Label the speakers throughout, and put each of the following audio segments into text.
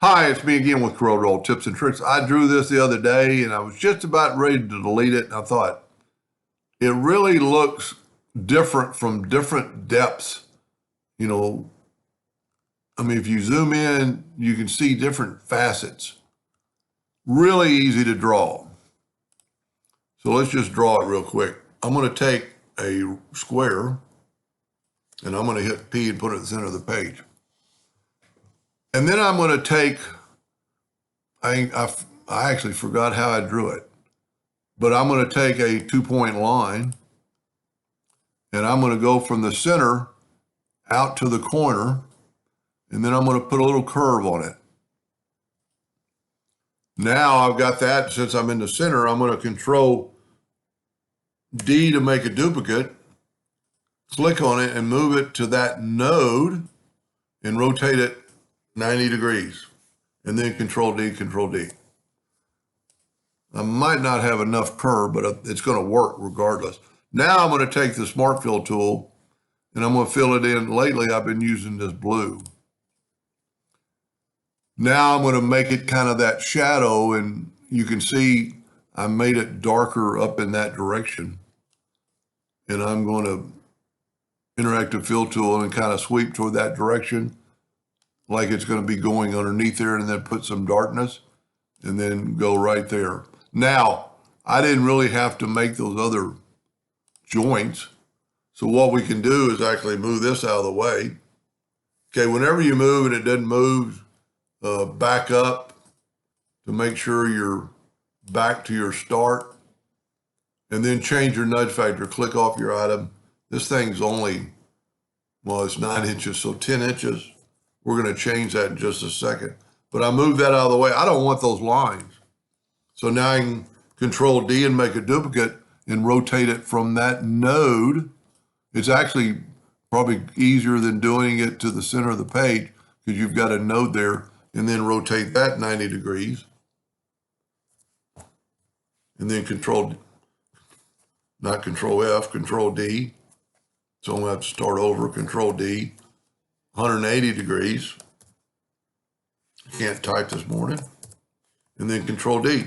Speaker 1: Hi, it's me again with CorelDraw tips and tricks. I drew this the other day and I was just about ready to delete it. And I thought it really looks different from different depths. You know, I mean, if you zoom in, you can see different facets. Really easy to draw. So let's just draw it real quick. I'm going to take a square and I'm going to hit P and put it at the center of the page. And then I'm going to take, I actually forgot how I drew it, but I'm going to take a 2-point line and I'm going to go from the center out to the corner, and then I'm going to put a little curve on it. Now I've got that. Since I'm in the center, I'm going to Control D to make a duplicate, click on it and move it to that node and rotate it 90 degrees, and then Control D, Control D. I might not have enough curve, but it's going to work regardless. Now I'm going to take the Smart Fill tool and I'm going to fill it in. Lately, I've been using this blue. Now I'm going to make it kind of that shadow, and you can see I made it darker up in that direction. And I'm going to Interactive Fill tool and kind of sweep toward that direction, like it's going to be going underneath there, and then put some darkness and then go right there. Now, I didn't really have to make those other joints. So what we can do is actually move this out of the way. Okay, whenever you move and it doesn't move, back up to make sure you're back to your start, and then change your nudge factor. Click off your item. This thing's only, well, it's 9 inches, so 10 inches. We're going to change that in just a second. But I moved that out of the way. I don't want those lines. So now I can Control D and make a duplicate and rotate it from that node. It's actually probably easier than doing it to the center of the page because you've got a node there, and then rotate that 90 degrees. And then not Control F, Control D. So I'm going to have to start over, Control D, 180 degrees. I can't type this morning. And then Control D.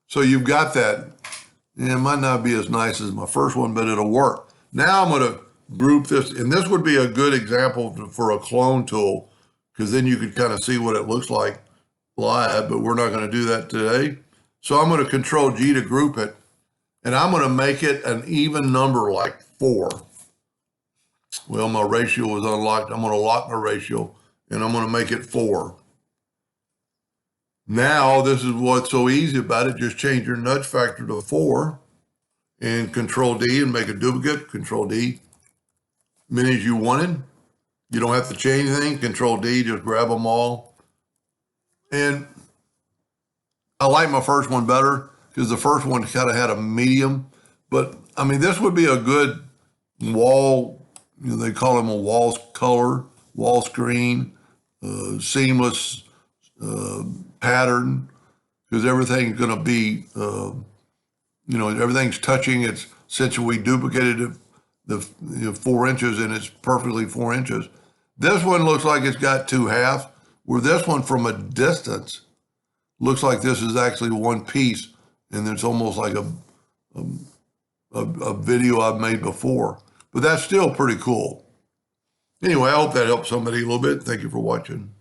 Speaker 1: So you've got that. Yeah, it might not be as nice as my first one, but it'll work. Now I'm going to group this, and this would be a good example for a clone tool, because then you could kind of see what it looks like live, but we're not going to do that today. So I'm going to Control G to group it, and I'm going to make it an even number like 4. Well, my ratio was unlocked. I'm going to lock my ratio, and I'm going to make it 4. Now, this is what's so easy about it. Just change your nudge factor to 4 and Control D and make a duplicate. Control D, many as you wanted. You don't have to change anything. Control D, just grab them all. And I like my first one better because the first one kind of had a medium. But, I mean, this would be a good wall, they call them a wall color, wall screen, seamless pattern, because everything's going to be, everything's touching. It's since we duplicated it, the 4 inches, and it's perfectly 4 inches. This one looks like it's got 2 halves, where this one from a distance looks like this is actually one piece, and it's almost like a video I've made before. But that's still pretty cool. Anyway, I hope that helps somebody a little bit. Thank you for watching.